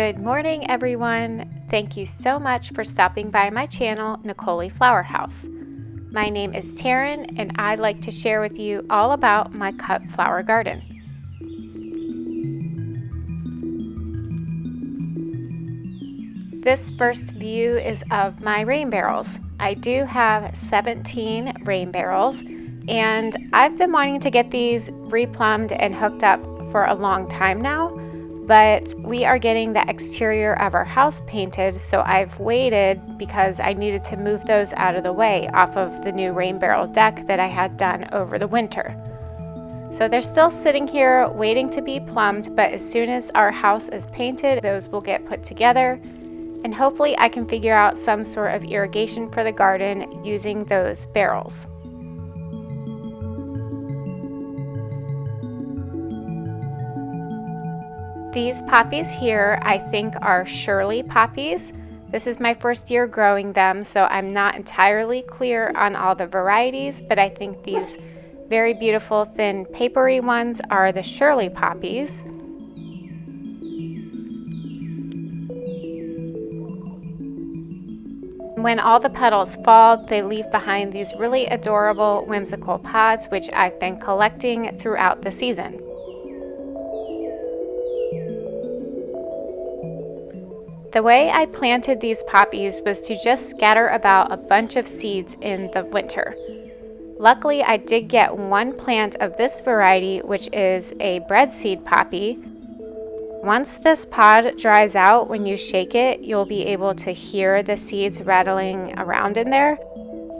Good morning, everyone. Thank you so much for stopping by my channel, Nicole Flower House. My name is Taryn, and I'd like to share with you all about my cut flower garden. This first view is of my rain barrels. I do have 17 rain barrels, and I've been wanting to get these replumbed and hooked up for a long time now. But we are getting the exterior of our house painted, so I've waited because I needed to move those out of the way off of the new rain barrel deck that I had done over the winter. So they're still sitting here waiting to be plumbed, but as soon as our house is painted, those will get put together, and hopefully I can figure out some sort of irrigation for the garden using those barrels. These poppies here I think are Shirley poppies. This is my first year growing them, so I'm not entirely clear on all the varieties, but I think these very beautiful thin papery ones are the Shirley poppies. When all the petals fall, they leave behind these really adorable whimsical pods, which I've been collecting throughout the season. The way I planted these poppies was to just scatter about a bunch of seeds in the winter. Luckily, I did get one plant of this variety, which is a breadseed poppy. Once this pod dries out, when you shake it, you'll be able to hear the seeds rattling around in there.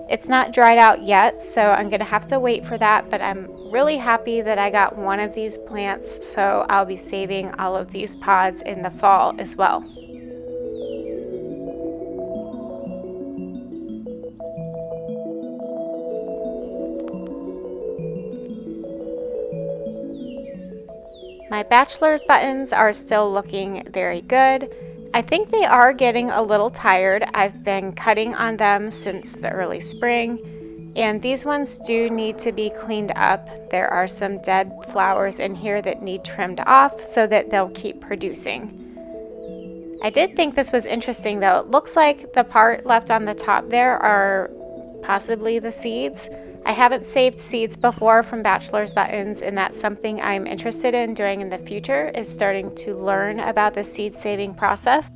It's not dried out yet, so I'm gonna have to wait for that, but I'm really happy that I got one of these plants, so I'll be saving all of these pods in the fall as well. My bachelor's buttons are still looking very good. I think they are getting a little tired. I've been cutting on them since the early spring, and these ones do need to be cleaned up. There are some dead flowers in here that need trimmed off so that they'll keep producing. I did think this was interesting though. It looks like the part left on the top there are possibly the seeds. I haven't saved seeds before from bachelor's buttons, and that's something I'm interested in doing in the future, is starting to learn about the seed saving process.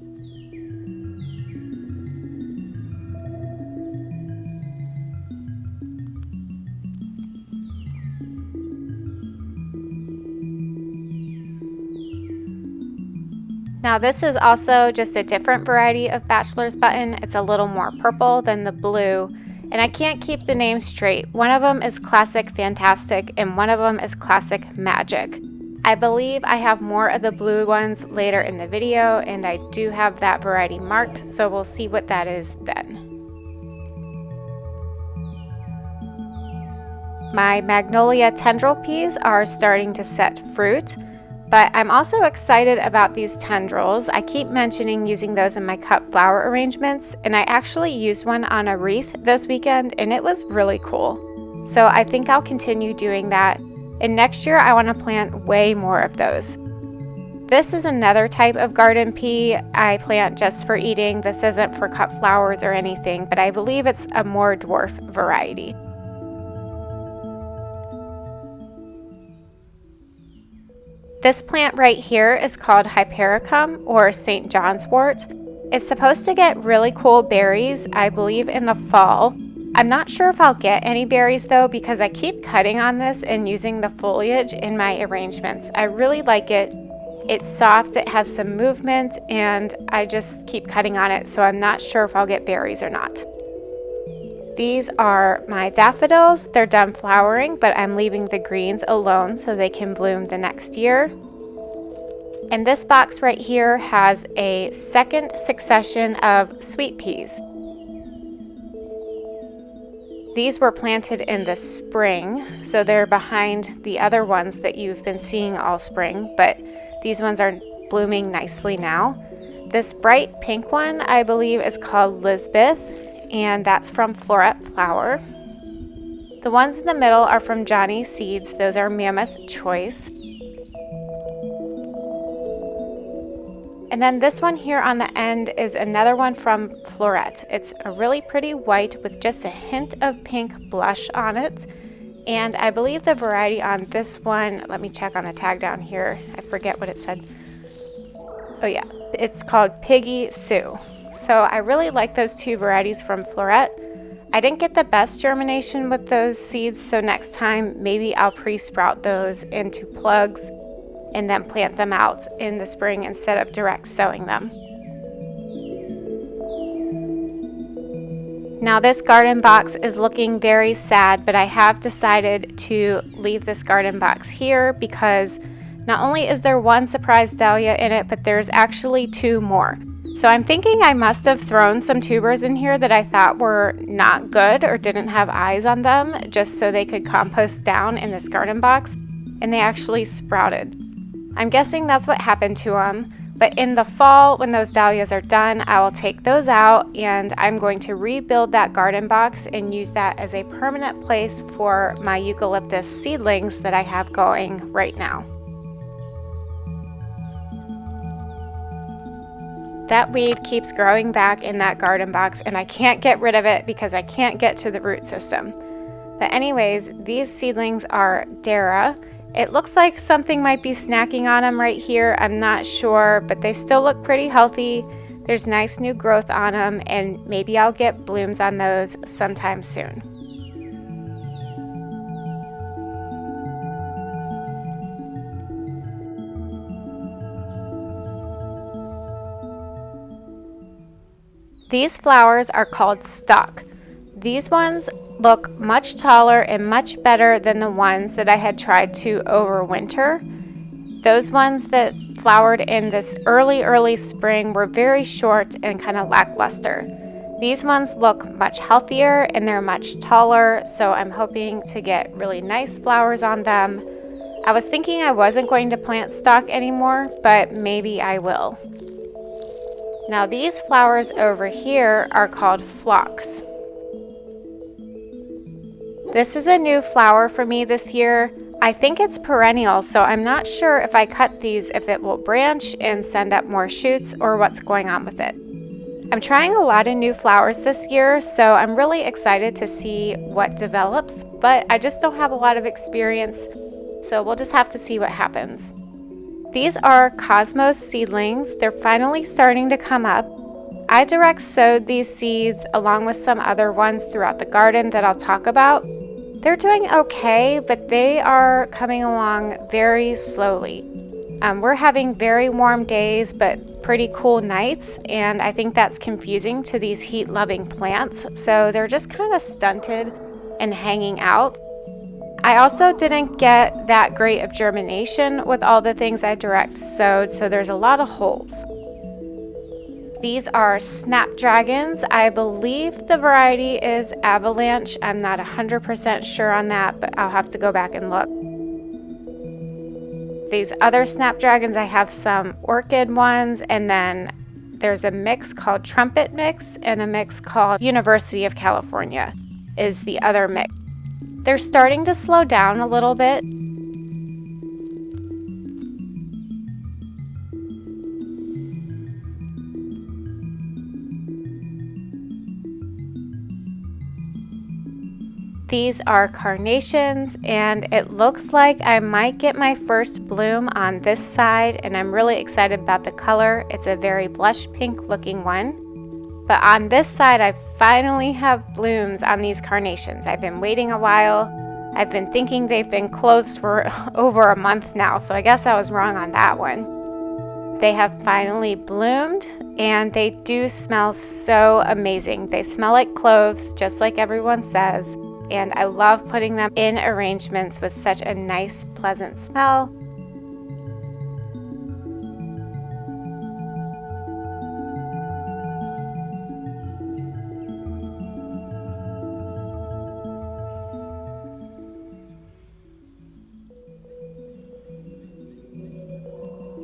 Now this is also just a different variety of bachelor's button. It's a little more purple than the blue. And I can't keep the names straight. One of them is Classic Fantastic and one of them is Classic Magic. I believe I have more of the blue ones later in the video, and I do have that variety marked, so we'll see what that is then. My magnolia tendril peas are starting to set fruit. But I'm also excited about these tendrils. I keep mentioning using those in my cut flower arrangements, and I actually used one on a wreath this weekend, and it was really cool. So I think I'll continue doing that, and next year I want to plant way more of those. This is another type of garden pea I plant just for eating. This isn't for cut flowers or anything, but I believe it's a more dwarf variety. This plant right here is called Hypericum, or St. John's wort. It's supposed to get really cool berries, I believe, in the fall. I'm not sure if I'll get any berries though, because I keep cutting on this and using the foliage in my arrangements. I really like it. It's soft, it has some movement, and I just keep cutting on it, so I'm not sure if I'll get berries or not. These are my daffodils. They're done flowering, but I'm leaving the greens alone so they can bloom the next year. And this box right here has a second succession of sweet peas. These were planted in the spring, so they're behind the other ones that you've been seeing all spring, but these ones are blooming nicely now. This bright pink one, I believe, is called Lisbeth, and that's from Floret Flower. The ones in the middle are from Johnny's Seeds. Those are Mammoth Choice. And then this one here on the end is another one from Floret. It's a really pretty white with just a hint of pink blush on it. And I believe the variety on this one, let me check on the tag down here. I forget what it said. Oh yeah, it's called Piggy Sue. So I really like those two varieties from Floret. I didn't get the best germination with those seeds, so next time maybe I'll pre-sprout those into plugs and then plant them out in the spring instead of direct sowing them. Now this garden box is looking very sad, but I have decided to leave this garden box here because not only is there one surprise dahlia in it, but there's actually two more. So I'm thinking I must have thrown some tubers in here that I thought were not good or didn't have eyes on them just so they could compost down in this garden box, and they actually sprouted. I'm guessing that's what happened to them, but in the fall when those dahlias are done, I will take those out and I'm going to rebuild that garden box and use that as a permanent place for my eucalyptus seedlings that I have going right now. That weed keeps growing back in that garden box and I can't get rid of it because I can't get to the root system. But anyways, these seedlings are Dara. It looks like something might be snacking on them right here. I'm not sure, but they still look pretty healthy. There's nice new growth on them, and maybe I'll get blooms on those sometime soon. These flowers are called stock. These ones look much taller and much better than the ones that I had tried to overwinter. Those ones that flowered in this early spring were very short and kind of lackluster. These ones look much healthier and they're much taller, so I'm hoping to get really nice flowers on them. I was thinking I wasn't going to plant stock anymore, but maybe I will. Now these flowers over here are called phlox. This is a new flower for me this year. I think it's perennial, so I'm not sure if I cut these if it will branch and send up more shoots or what's going on with it. I'm trying a lot of new flowers this year, so I'm really excited to see what develops, but I just don't have a lot of experience, so we'll just have to see what happens. These are Cosmos seedlings. They're finally starting to come up. I direct sowed these seeds along with some other ones throughout the garden that I'll talk about. They're doing okay, but they are coming along very slowly. We're having very warm days, but pretty cool nights, and I think that's confusing to these heat-loving plants, so they're just kind of stunted and hanging out. I also didn't get that great of germination with all the things I direct sowed, so there's a lot of holes. These are snapdragons. I believe the variety is avalanche. I'm not 100% sure on that, but I'll have to go back and look. These other snapdragons, I have some orchid ones, and then there's a mix called Trumpet Mix and a mix called University of California is the other mix. They're starting to slow down a little bit. These are Carnations, and it looks like I might get my first bloom on this side, and I'm really excited about the color. It's a very blush pink looking one. But on this side, I finally have blooms on these Carnations. I've been waiting a while. I've been thinking they've been closed for over a month now, so I guess I was wrong on that one. They have finally bloomed, and they do smell so amazing. They smell like cloves, just like everyone says. And I love putting them in arrangements with such a nice, pleasant smell.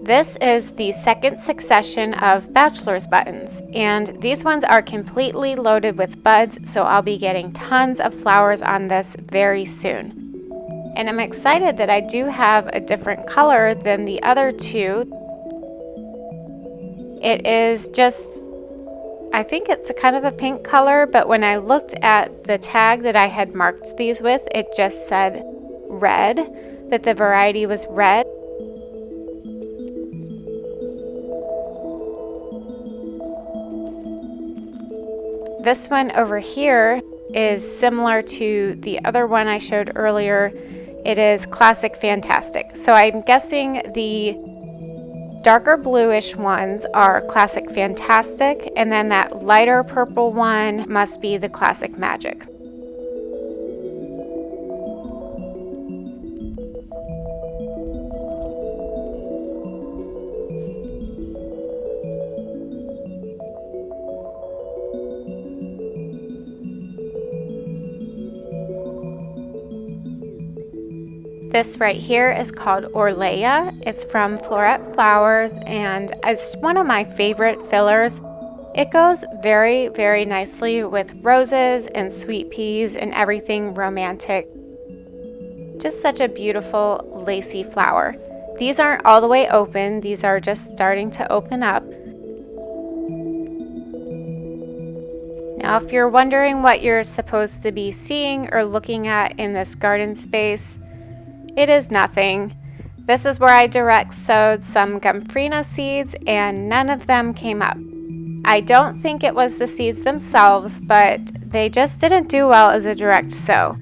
This is the second succession of bachelor's buttons, and these ones are completely loaded with buds, so I'll be getting tons of flowers on this very soon. And I'm excited that I do have a different color than the other two. It is just, I think it's a kind of a pink color, but when I looked at the tag that I had marked these with, it just said red, that the variety was red. This one over here is similar to the other one I showed earlier. It is Classic Fantastic. So I'm guessing the darker bluish ones are Classic Fantastic, and then that lighter purple one must be the Classic Magic. This right here is called Orlea. It's from Floret Flowers, and it's one of my favorite fillers. It goes very, very nicely with roses and sweet peas and everything romantic. Just such a beautiful lacy flower. These aren't all the way open. These are just starting to open up. Now, if you're wondering what you're supposed to be seeing or looking at in this garden space, it is nothing. This is where I direct sowed some gomphrena seeds, and none of them came up. I don't think it was the seeds themselves, but they just didn't do well as a direct sow.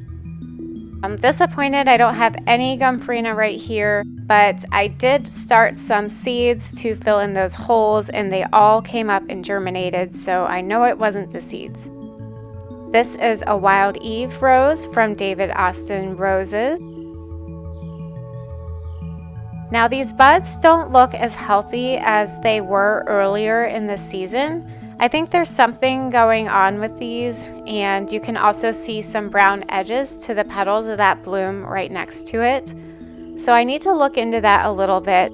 I'm disappointed I don't have any gomphrena right here, but I did start some seeds to fill in those holes, and they all came up and germinated, so I know it wasn't the seeds. This is a Wild Eve rose from David Austin Roses. Now these buds don't look as healthy as they were earlier in the season. I think there's something going on with these, and you can also see some brown edges to the petals of that bloom right next to it. So I need to look into that a little bit.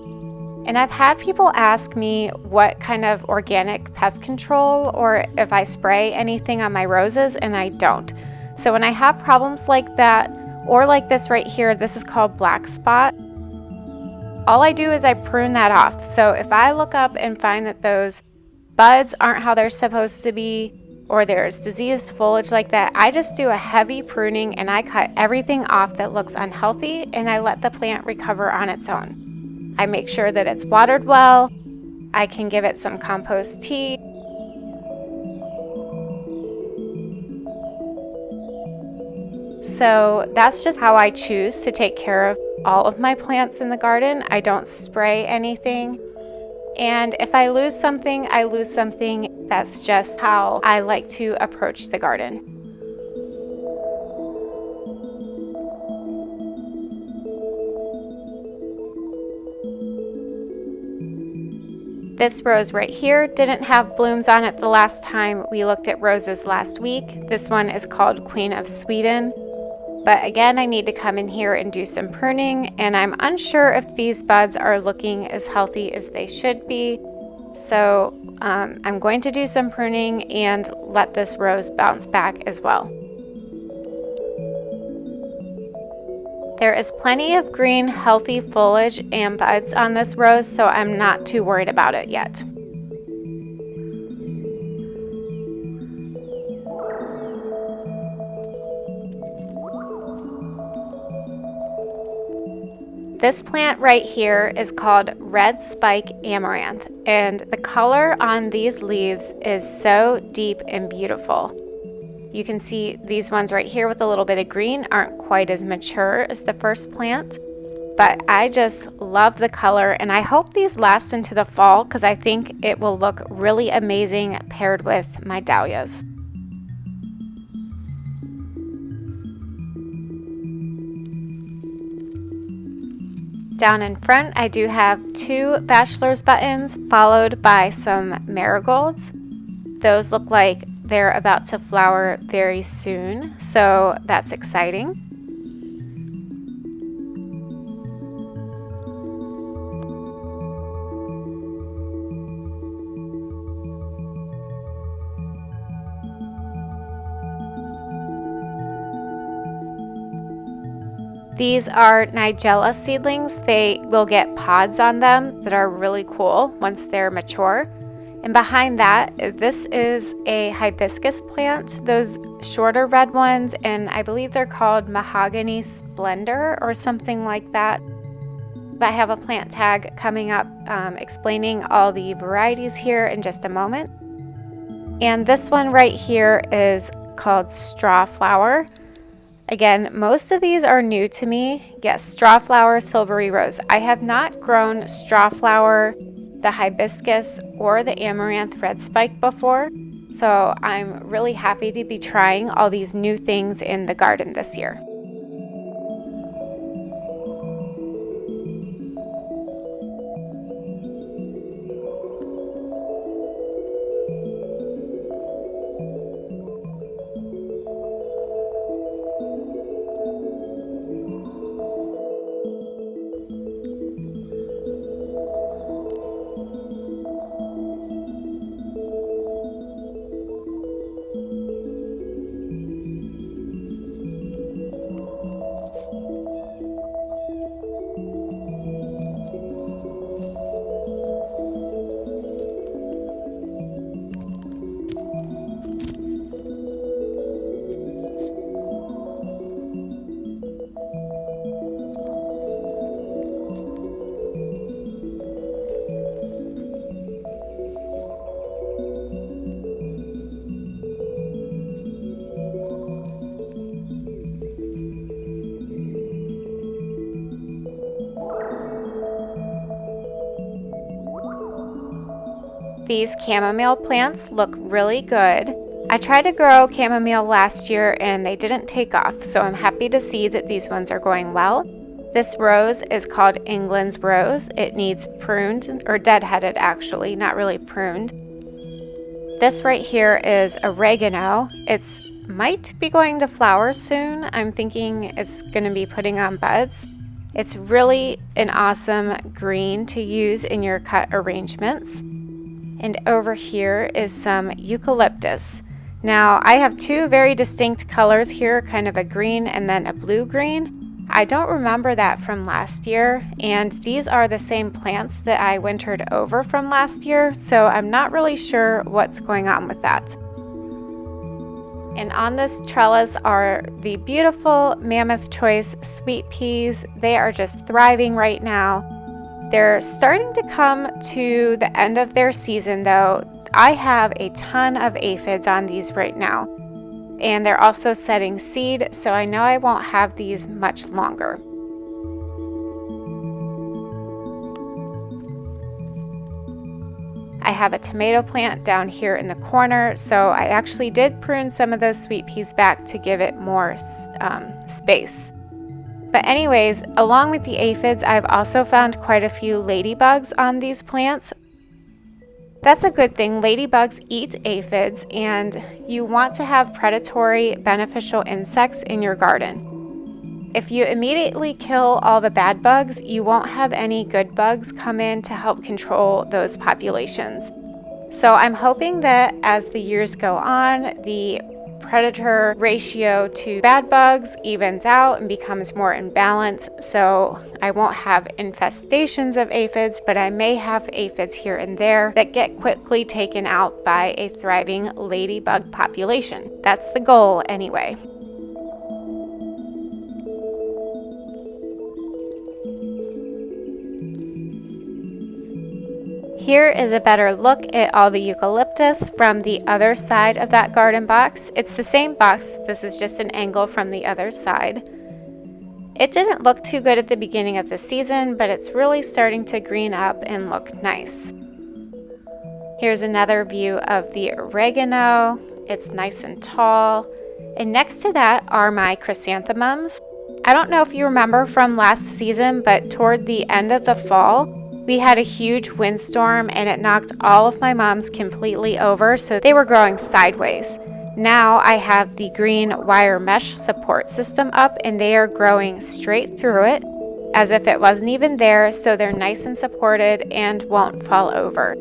And I've had people ask me what kind of organic pest control or if I spray anything on my roses, and I don't. So when I have problems like that, or like this right here, this is called black spot, all I do is I prune that off. So if I look up and find that those buds aren't how they're supposed to be, or there's diseased foliage like that, I just do a heavy pruning and I cut everything off that looks unhealthy, and I let the plant recover on its own. I make sure that it's watered well. I can give it some compost tea. So that's just how I choose to take care of all of my plants in the garden. I don't spray anything. And if I lose something, I lose something. That's just how I like to approach the garden. This rose right here didn't have blooms on it the last time we looked at roses last week. This one is called Queen of Sweden. But again, I need to come in here and do some pruning, and I'm unsure if these buds are looking as healthy as they should be. So I'm going to do some pruning and let this rose bounce back as well. There is plenty of green, healthy foliage and buds on this rose, so I'm not too worried about it yet. This plant right here is called Red Spike Amaranth, and the color on these leaves is so deep and beautiful. You can see these ones right here with a little bit of green aren't quite as mature as the first plant, but I just love the color, and I hope these last into the fall because I think it will look really amazing paired with my dahlias. Down in front, I do have 2 bachelor's buttons followed by some marigolds. Those look like they're about to flower very soon, so that's exciting. These are Nigella seedlings. They will get pods on them that are really cool once they're mature. And behind that, this is a hibiscus plant, those shorter red ones, and I believe they're called mahogany splendor or something like that. But I have a plant tag coming up explaining all the varieties here in just a moment. And this one right here is called straw flower. Again, most of these are new to me. Yes, straw flower, silvery rose. I have not grown straw flower, the hibiscus, or the amaranth red spike before, so I'm really happy to be trying all these new things in the garden this year. These chamomile plants look really good. I tried to grow chamomile last year and they didn't take off, so I'm happy to see that these ones are going well. This rose is called England's rose. It needs pruned, or deadheaded actually, not really pruned. This right here is oregano. It's might be going to flower soon. I'm thinking it's going to be putting on buds. It's really an awesome green to use in your cut arrangements. And over here is some eucalyptus. Now I have two very distinct colors here, kind of a green and then a blue-green. I don't remember that from last year, and these are the same plants that I wintered over from last year, so I'm not really sure what's going on with that. And on this trellis are the beautiful Mammoth Choice sweet peas. They are just thriving right now. They're starting to come to the end of their season though. I have a ton of aphids on these right now, and they're also setting seed, so I know I won't have these much longer. I have a tomato plant down here in the corner, so I actually did prune some of those sweet peas back to give it more space. But anyways, along with the aphids, I've also found quite a few ladybugs on these plants. That's a good thing. Ladybugs eat aphids, and you want to have predatory beneficial insects in your garden. If you immediately kill all the bad bugs, you won't have any good bugs come in to help control those populations. So I'm hoping that as the years go on, the predator ratio to bad bugs evens out and becomes more in balance, so I won't have infestations of aphids, but I may have aphids here and there that get quickly taken out by a thriving ladybug population. That's the goal anyway. Here is a better look at all the eucalyptus from the other side of that garden box. It's the same box, this is just an angle from the other side. It didn't look too good at the beginning of the season, but it's really starting to green up and look nice. Here's another view of the oregano. It's nice and tall. And next to that are my chrysanthemums. I don't know if you remember from last season, but toward the end of the fall, we had a huge windstorm and it knocked all of my mums completely over, so they were growing sideways. Now I have the green wire mesh support system up and they are growing straight through it as if it wasn't even there, so they're nice and supported and won't fall over.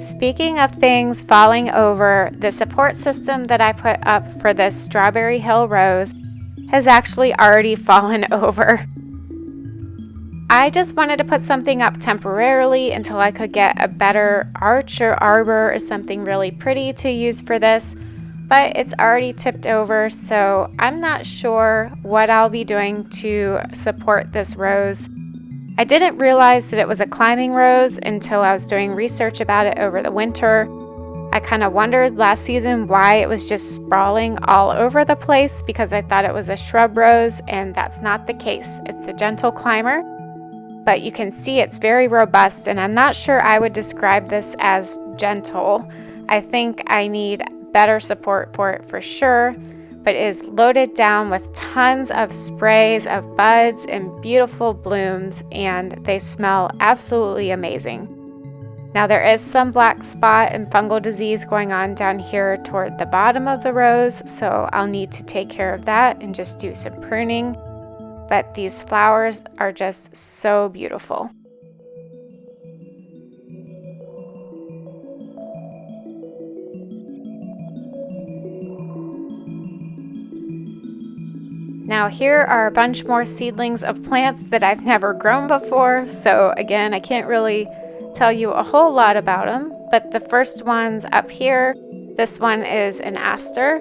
Speaking of things falling over, the support system that I put up for this Strawberry Hill rose has actually already fallen over. I just wanted to put something up temporarily until I could get a better arch or arbor or something really pretty to use for this, but it's already tipped over, so I'm not sure what I'll be doing to support this rose. I didn't realize that it was a climbing rose until I was doing research about it over the winter. I kind of wondered last season why it was just sprawling all over the place because I thought it was a shrub rose, and that's not the case. It's a gentle climber, but you can see it's very robust, and I'm not sure I would describe this as gentle. I think I need better support for it for sure, but it is loaded down with tons of sprays of buds and beautiful blooms, and they smell absolutely amazing. Now there is some black spot and fungal disease going on down here toward the bottom of the rose, so I'll need to take care of that and just do some pruning, but these flowers are just so beautiful. Now here are a bunch more seedlings of plants that I've never grown before, so again, I can't really tell you a whole lot about them, but the first one's up here. This one is an aster.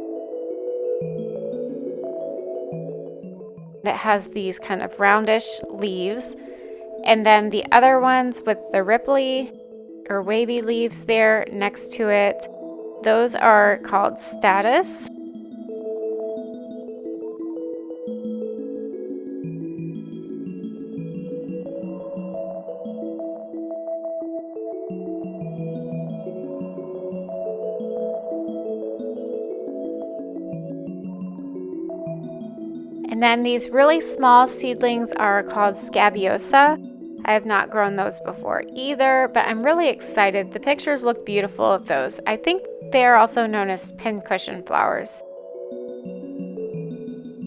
It has these kind of roundish leaves, and then the other ones with the ripply or wavy leaves there next to it, those are called status. And then these really small seedlings are called scabiosa. I have not grown those before either, but I'm really excited. The pictures look beautiful of those. I think they are also known as pincushion flowers.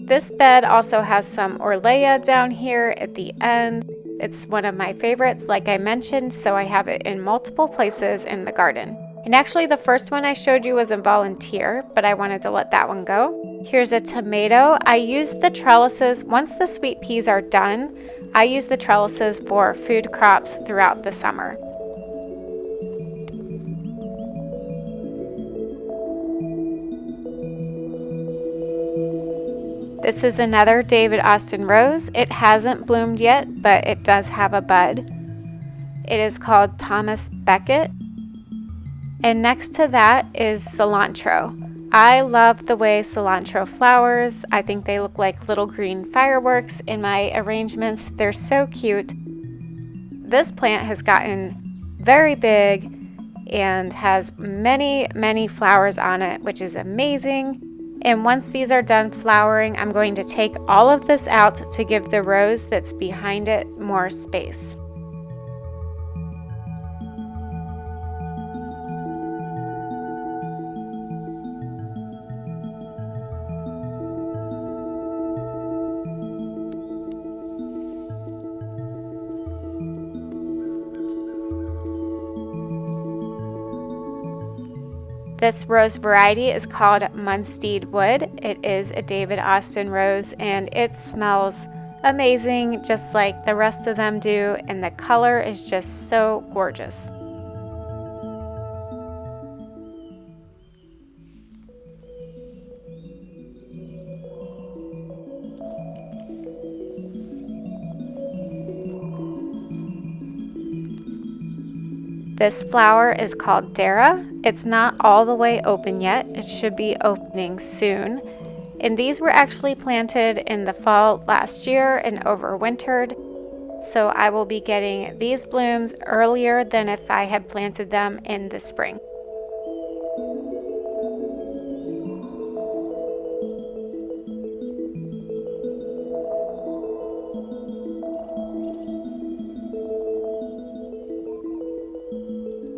This bed also has some Orlea down here at the end. It's one of my favorites, like I mentioned, so I have it in multiple places in the garden. And actually the first one I showed you was a volunteer, but I wanted to let that one go. Here's a tomato. I use the trellises, once the sweet peas are done, I use the trellises for food crops throughout the summer. This is another David Austin rose. It hasn't bloomed yet, but it does have a bud. It is called Thomas Becket. And next to that is cilantro. I love the way cilantro flowers. I think they look like little green fireworks in my arrangements. They're so cute. This plant has gotten very big and has many, many flowers on it, which is amazing. And once these are done flowering, I'm going to take all of this out to give the rose that's behind it more space. This rose variety is called Munstead Wood. It is a David Austin rose, and it smells amazing just like the rest of them do, and the color is just so gorgeous. This flower is called Dara. It's not all the way open yet. It should be opening soon. And these were actually planted in the fall last year and overwintered. So I will be getting these blooms earlier than if I had planted them in the spring.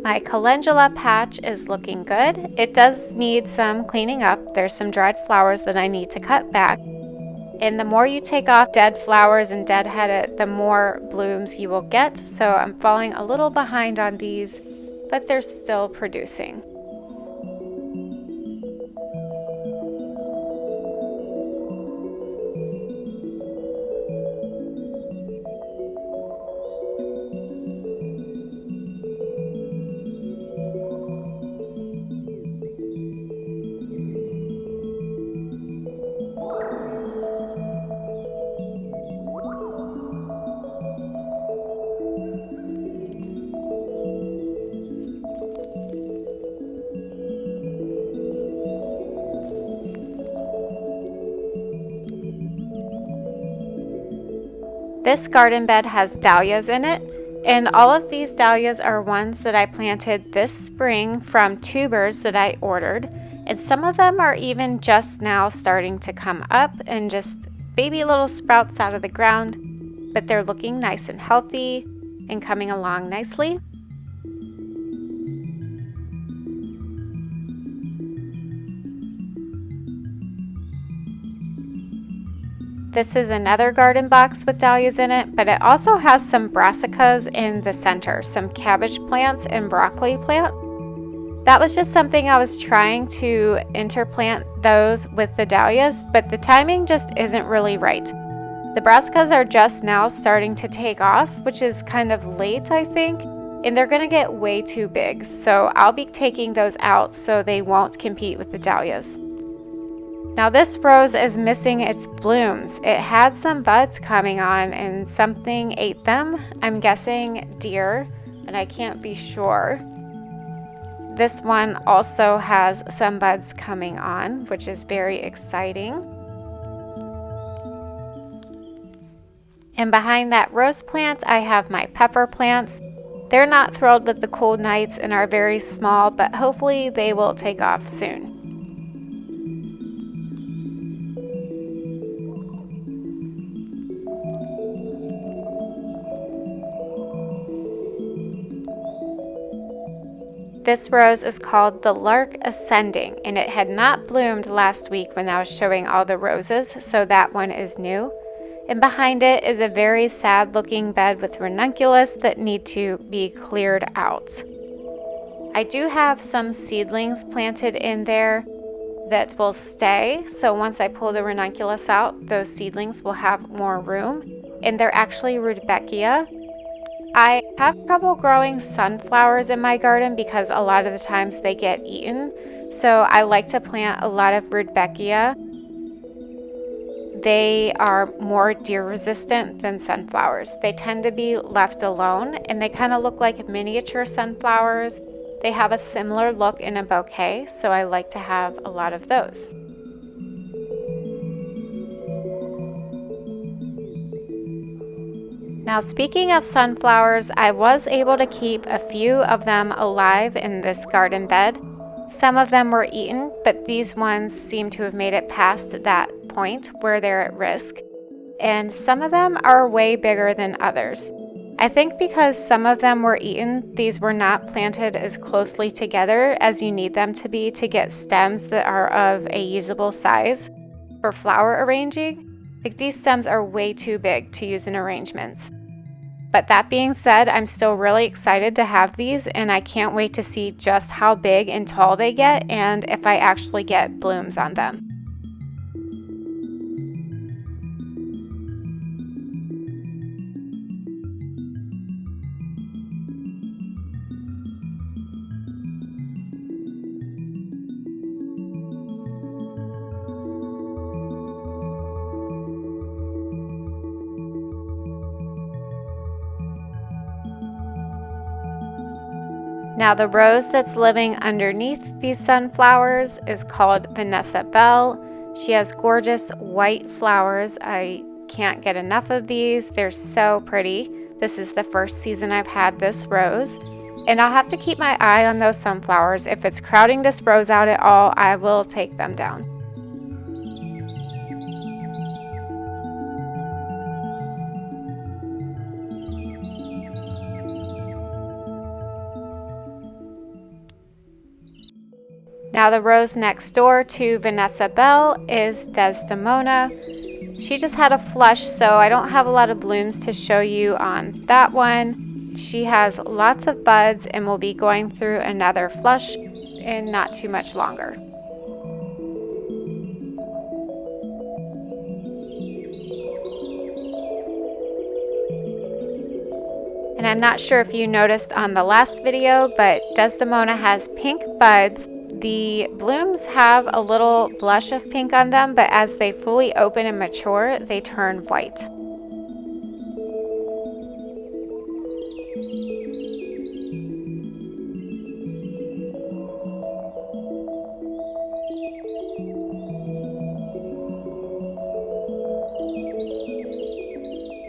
My calendula patch is looking good. It does need some cleaning up. There's some dried flowers that I need to cut back. And the more you take off dead flowers and deadhead it, the more blooms you will get. So I'm falling a little behind on these. but they're still producing. This garden bed has dahlias in it, and all of these dahlias are ones that I planted this spring from tubers that I ordered, and some of them are even just now starting to come up and just baby little sprouts out of the ground, but they're looking nice and healthy and coming along nicely. This is another garden box with dahlias in it, but it also has some brassicas in the center, some cabbage plants and broccoli plant. That was just something I was trying to interplant those with the dahlias, but the timing just isn't really right. The brassicas are just now starting to take off, which is kind of late, I think, and they're gonna get way too big. So I'll be taking those out so they won't compete with the dahlias. Now this rose is missing its blooms. It had some buds coming on and something ate them. I'm guessing deer, but I can't be sure. This one also has some buds coming on, which is very exciting. And behind that rose plant, I have my pepper plants. They're not thrilled with the cold nights and are very small, but hopefully they will take off soon. This rose is called the Lark Ascending, and it had not bloomed last week when I was showing all the roses, so that one is new. And behind it is a very sad looking bed with ranunculus that need to be cleared out. I do have some seedlings planted in there that will stay, so once I pull the ranunculus out, those seedlings will have more room, and they're actually rudbeckia. I have trouble growing sunflowers in my garden because a lot of the times they get eaten, so I like to plant a lot of rudbeckia. They are more deer resistant than sunflowers. They tend to be left alone and they kind of look like miniature sunflowers. They have a similar look in a bouquet, so I like to have a lot of those. Now, speaking of sunflowers, I was able to keep a few of them alive in this garden bed. Some of them were eaten, but these ones seem to have made it past that point where they're at risk. And some of them are way bigger than others. I think because some of them were eaten, these were not planted as closely together as you need them to be to get stems that are of a usable size for flower arranging. Like, these stems are way too big to use in arrangements. But that being said, I'm still really excited to have these, and I can't wait to see just how big and tall they get and if I actually get blooms on them. Now, the rose that's living underneath these sunflowers is called Vanessa Bell. She has gorgeous white flowers. I can't get enough of these. They're so pretty. This is the first season I've had this rose, and I'll have to keep my eye on those sunflowers. If it's crowding this rose out at all, I will take them down. Now, the rose next door to Vanessa Bell is Desdemona. She just had a flush, so I don't have a lot of blooms to show you on that one. She has lots of buds and will be going through another flush in not too much longer. And I'm not sure if you noticed on the last video, but Desdemona has pink buds. The blooms have a little blush of pink on them, but as they fully open and mature, they turn white.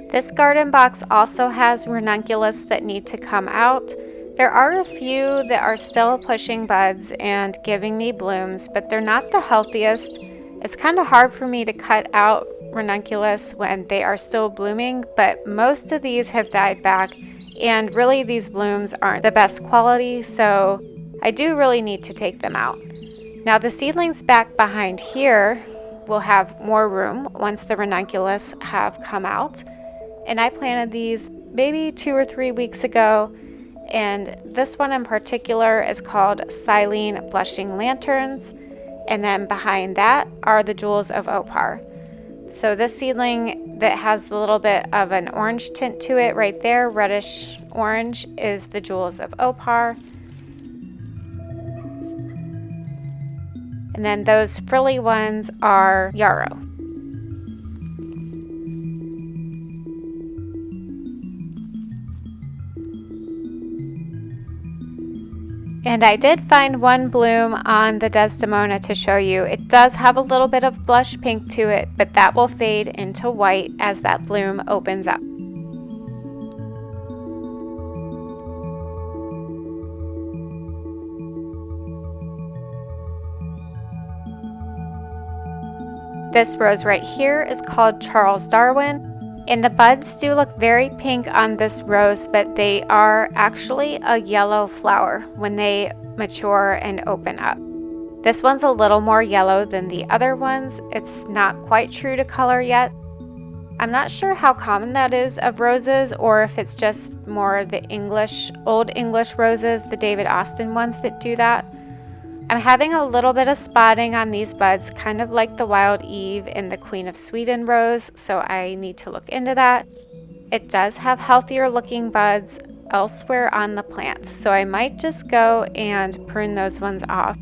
This garden box also has ranunculus that need to come out. There are a few that are still pushing buds and giving me blooms, but they're not the healthiest. It's kind of hard for me to cut out ranunculus when they are still blooming, but most of these have died back, and really these blooms aren't the best quality, so I do really need to take them out. Now the seedlings back behind here will have more room once the ranunculus have come out. And I planted these maybe 2 or 3 weeks ago, and this one in particular is called Silene Blushing Lanterns, and then behind that are the Jewels of Opar. So this seedling that has a little bit of an orange tint to it right there, reddish orange, is the Jewels of Opar. And then those frilly ones are Yarrow. And I did find one bloom on the Desdemona to show you. It does have a little bit of blush pink to it, but that will fade into white as that bloom opens up. This rose right here is called Charles Darwin. And the buds do look very pink on this rose, but they are actually a yellow flower when they mature and open up. This one's a little more yellow than the other ones. It's not quite true to color yet. I'm not sure how common that is of roses, or if it's just more the old English roses, the David Austin ones that do that. I'm having a little bit of spotting on these buds, kind of like the Wild Eve and the Queen of Sweden rose, so I need to look into that. It does have healthier looking buds elsewhere on the plant, so I might just go and prune those ones off.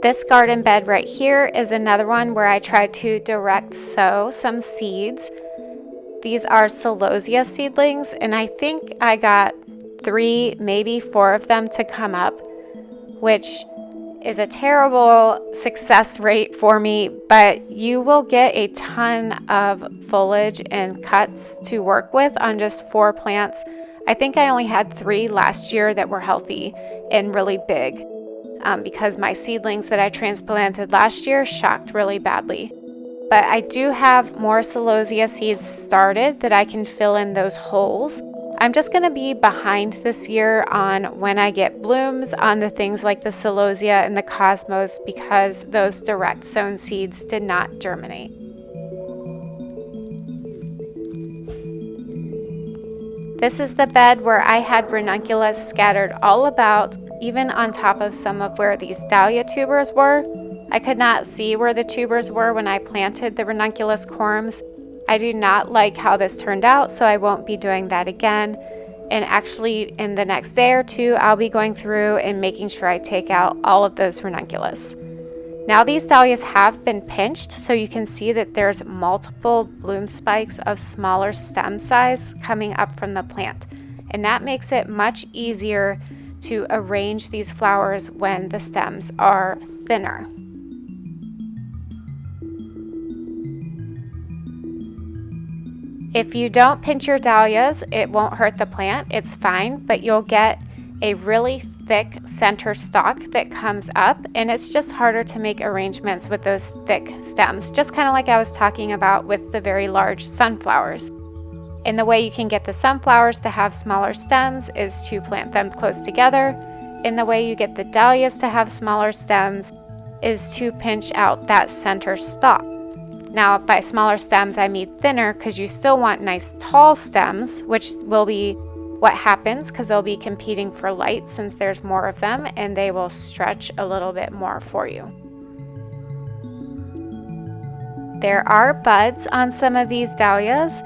This garden bed right here is another one where I tried to direct sow some seeds. These are celosia seedlings, and I think I got 3, maybe 4 of them to come up, which is a terrible success rate for me, but you will get a ton of foliage and cuts to work with on just 4 plants. I think I only had 3 last year that were healthy and really big. Because my seedlings that I transplanted last year shocked really badly. But I do have more celosia seeds started that I can fill in those holes. I'm just going to be behind this year on when I get blooms on the things like the celosia and the cosmos, because those direct sown seeds did not germinate. This is the bed where I had ranunculus scattered all about, even on top of some of where these dahlia tubers were. I could not see where the tubers were when I planted the ranunculus corms. I do not like how this turned out, so I won't be doing that again. And actually, in the next day or 2, I'll be going through and making sure I take out all of those ranunculus. Now these dahlias have been pinched, so you can see that there's multiple bloom spikes of smaller stem size coming up from the plant. And that makes it much easier to arrange these flowers when the stems are thinner. If you don't pinch your dahlias, it won't hurt the plant, it's fine, but you'll get a really thick center stalk that comes up, and it's just harder to make arrangements with those thick stems, just kind of like I was talking about with the very large sunflowers. And the way you can get the sunflowers to have smaller stems is to plant them close together. And the way you get the dahlias to have smaller stems is to pinch out that center stalk. Now, by smaller stems, I mean thinner, because you still want nice tall stems, which will be what happens because they'll be competing for light since there's more of them, and they will stretch a little bit more for you. There are buds on some of these dahlias.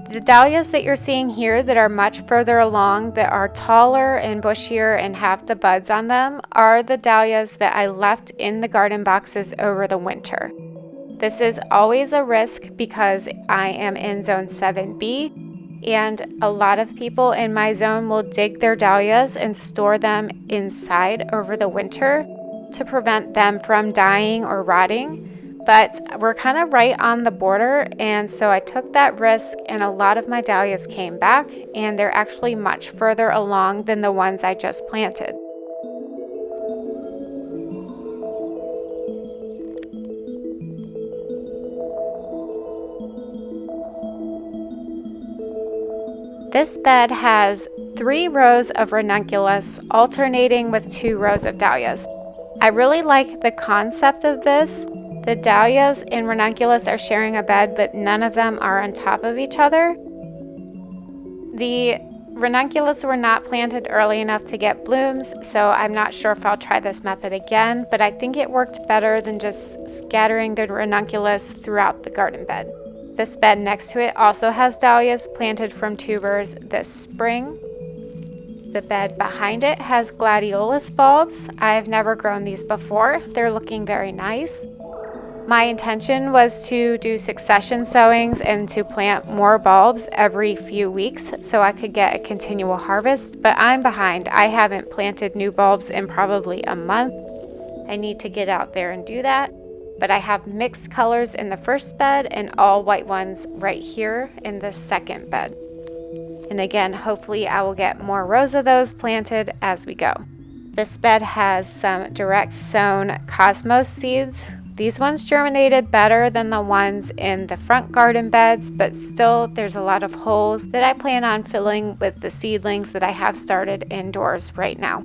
The dahlias that you're seeing here that are much further along, that are taller and bushier and have the buds on them, are the dahlias that I left in the garden boxes over the winter. This is always a risk because I am in zone 7B, and a lot of people in my zone will dig their dahlias and store them inside over the winter to prevent them from dying or rotting. But we're kind of right on the border, and so I took that risk, and a lot of my dahlias came back, and they're actually much further along than the ones I just planted. This bed has 3 rows of ranunculus alternating with 2 rows of dahlias. I really like the concept of this. The dahlias and ranunculus are sharing a bed, but none of them are on top of each other. The ranunculus were not planted early enough to get blooms, so I'm not sure if I'll try this method again, but I think it worked better than just scattering the ranunculus throughout the garden bed. This bed next to it also has dahlias planted from tubers this spring. The bed behind it has gladiolus bulbs. I've never grown these before. They're looking very nice. My intention was to do succession sowings and to plant more bulbs every few weeks so I could get a continual harvest, but I'm behind. I haven't planted new bulbs in probably a month. I need to get out there and do that. But I have mixed colors in the first bed and all white ones right here in the second bed. And again, hopefully I will get more rows of those planted as we go. This bed has some direct sown cosmos seeds. These ones germinated better than the ones in the front garden beds, but still there's a lot of holes that I plan on filling with the seedlings that I have started indoors right now.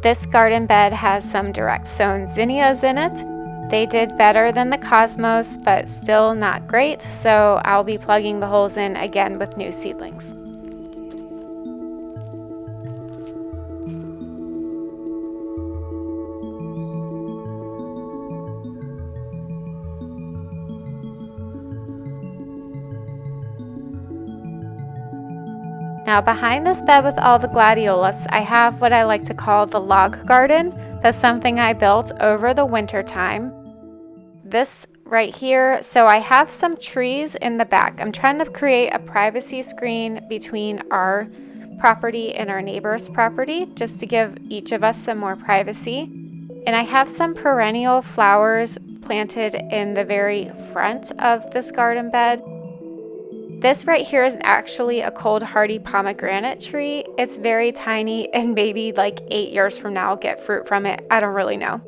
This garden bed has some direct sown zinnias in it. They did better than the cosmos, but still not great, so I'll be plugging the holes in again with new seedlings. Now behind this bed with all the gladiolus, I have what I like to call the log garden. That's something I built over the winter time. This right here, so I have some trees in the back. I'm trying to create a privacy screen between our property and our neighbor's property, just to give each of us some more privacy. And I have some perennial flowers planted in the very front of this garden bed. This right here is actually a cold hardy pomegranate tree. It's very tiny and maybe like 8 years from now I'll get fruit from it. I don't really know.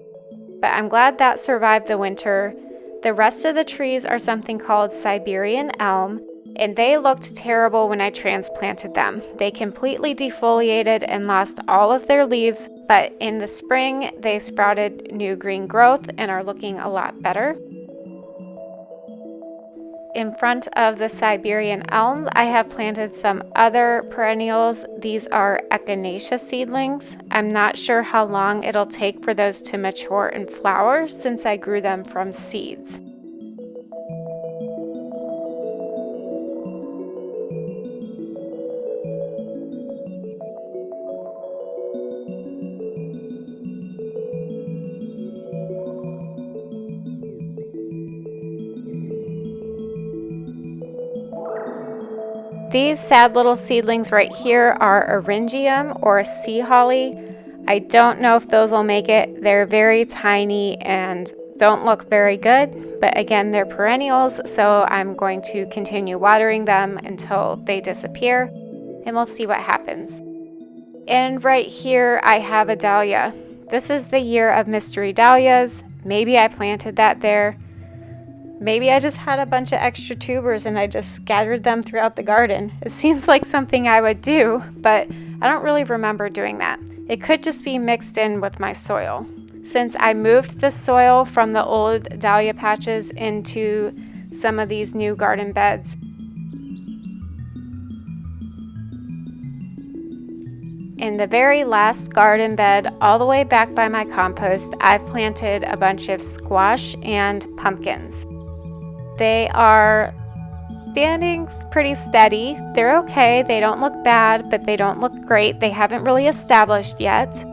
But I'm glad that survived the winter. The rest of the trees are something called Siberian elm, and they looked terrible when I transplanted them. They completely defoliated and lost all of their leaves, but in the spring they sprouted new green growth and are looking a lot better. In front of the Siberian elm, I have planted some other perennials. These are echinacea seedlings. I'm not sure how long it'll take for those to mature and flower since I grew them from seeds. These sad little seedlings right here are Eryngium or sea holly. I don't know if those will make it. They're very tiny and don't look very good, but again, they're perennials, so I'm going to continue watering them until they disappear, and we'll see what happens. And right here, I have a dahlia. This is the year of mystery dahlias. Maybe I planted that there. Maybe I just had a bunch of extra tubers and I just scattered them throughout the garden. It seems like something I would do, but I don't really remember doing that. It could just be mixed in with my soil. Since I moved the soil from the old dahlia patches into some of these new garden beds, in the very last garden bed, all the way back by my compost, I've planted a bunch of squash and pumpkins. They are standing pretty steady. They're okay. They don't look bad, but they don't look great. They haven't really established yet.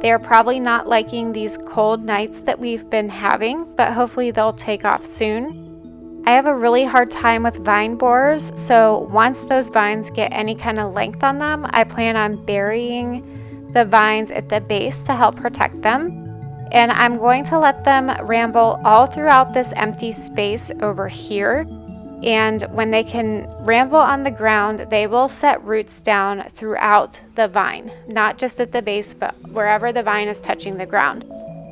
They're probably not liking these cold nights that we've been having, but hopefully they'll take off soon. I have a really hard time with vine borers, so once those vines get any kind of length on them, I plan on burying the vines at the base to help protect them. And I'm going to let them ramble all throughout this empty space over here. And when they can ramble on the ground, they will set roots down throughout the vine, not just at the base, but wherever the vine is touching the ground.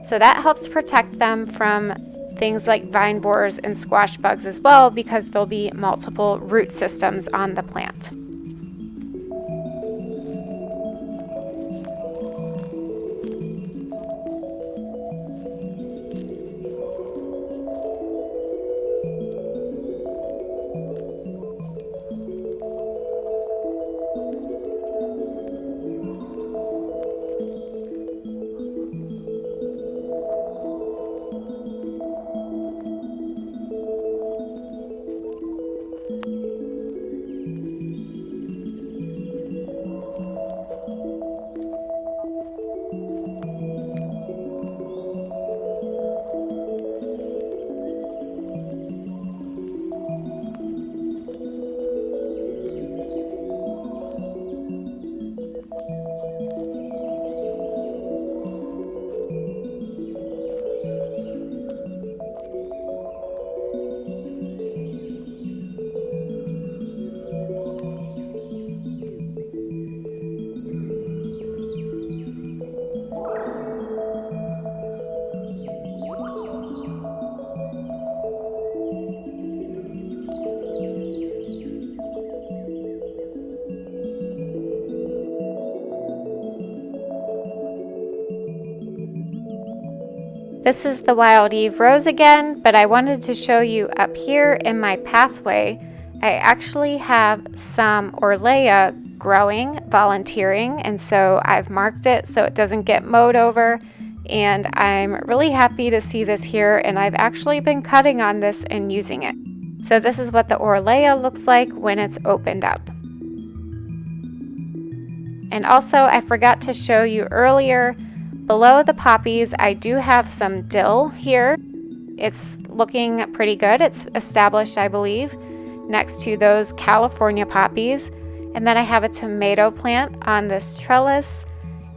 So that helps protect them from things like vine borers and squash bugs as well, because there'll be multiple root systems on the plant. This is the Wild Eve Rose again, but I wanted to show you up here in my pathway, I actually have some Orlea growing, volunteering, and so I've marked it so it doesn't get mowed over, and I'm really happy to see this here, and I've actually been cutting on this and using it. So this is what the Orlea looks like when it's opened up. And also, I forgot to show you earlier, below the poppies, I do have some dill here. It's looking pretty good. It's established, I believe, next to those California poppies. And then I have a tomato plant on this trellis.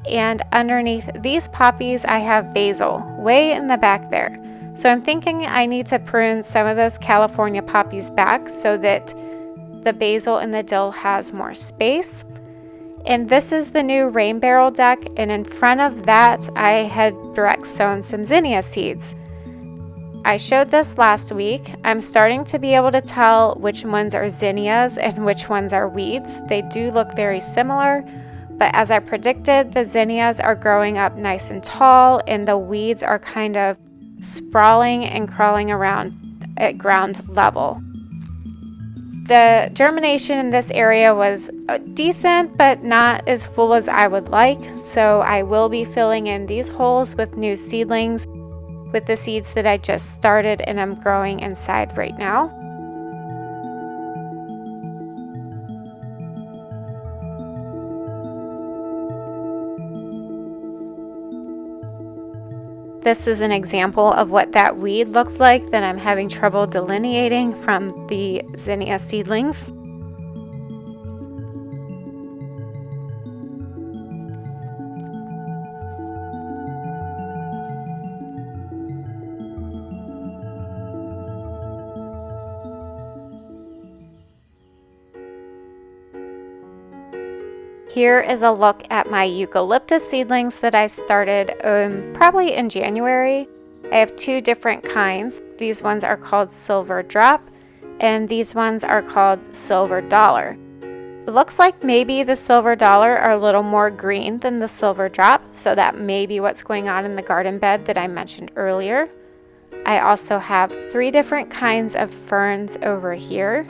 And underneath these poppies, I have basil way in the back there. So I'm thinking I need to prune some of those California poppies back so that the basil and the dill has more space. And this is the new rain barrel deck, and in front of that I had direct sown some zinnia seeds. I showed this last week. I'm starting to be able to tell which ones are zinnias and which ones are weeds. They do look very similar, but as I predicted, the zinnias are growing up nice and tall and the weeds are kind of sprawling and crawling around at ground level. The germination in this area was decent, but not as full as I would like, so I will be filling in these holes with new seedlings with the seeds that I just started and I'm growing inside right now. This is an example of what that weed looks like that I'm having trouble delineating from the zinnia seedlings. Here is a look at my eucalyptus seedlings that I started probably in January. I have two different kinds. These ones are called Silver Drop, and these ones are called Silver Dollar. It looks like maybe the Silver Dollar are a little more green than the Silver Drop, so that may be what's going on in the garden bed that I mentioned earlier. I also have 3 different kinds of ferns over here.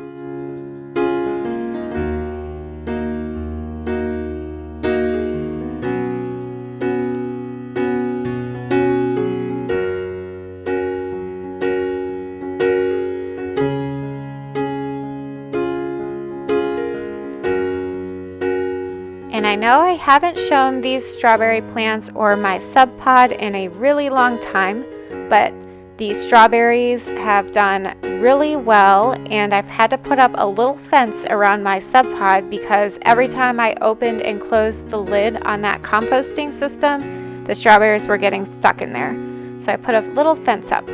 And I know I haven't shown these strawberry plants or my sub pod in a really long time, but these strawberries have done really well, and I've had to put up a little fence around my sub pod because every time I opened and closed the lid on that composting system, the strawberries were getting stuck in there. So I put a little fence up.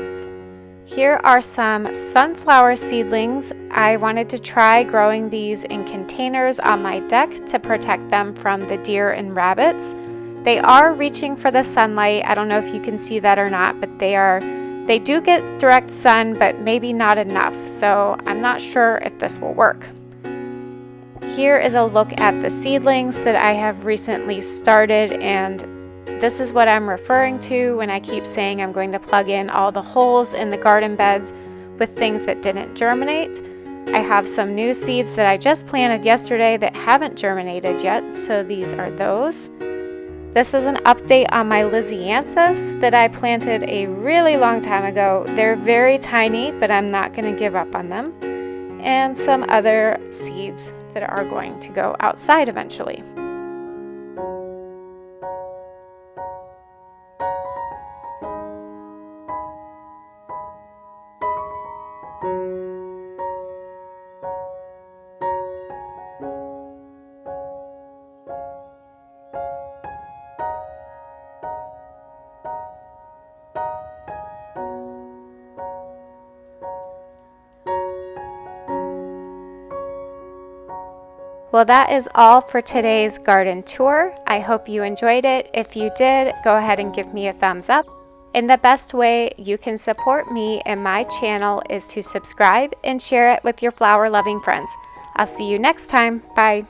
Here are some sunflower seedlings. I wanted to try growing these in containers on my deck to protect them from the deer and rabbits. They are reaching for the sunlight. I don't know if you can see that or not, but they do get direct sun, but maybe not enough. So I'm not sure if this will work. Here is a look at the seedlings that I have recently started, and this is what I'm referring to when I keep saying I'm going to plug in all the holes in the garden beds with things that didn't germinate. I have some new seeds that I just planted yesterday that haven't germinated yet, so these are those. This is an update on my Lisianthus that I planted a really long time ago. They're very tiny, but I'm not going to give up on them. And some other seeds that are going to go outside eventually. Well, that is all for today's garden tour. I hope you enjoyed it. If you did, go ahead and give me a thumbs up. And the best way you can support me and my channel is to subscribe and share it with your flower loving friends. I'll see you next time. Bye.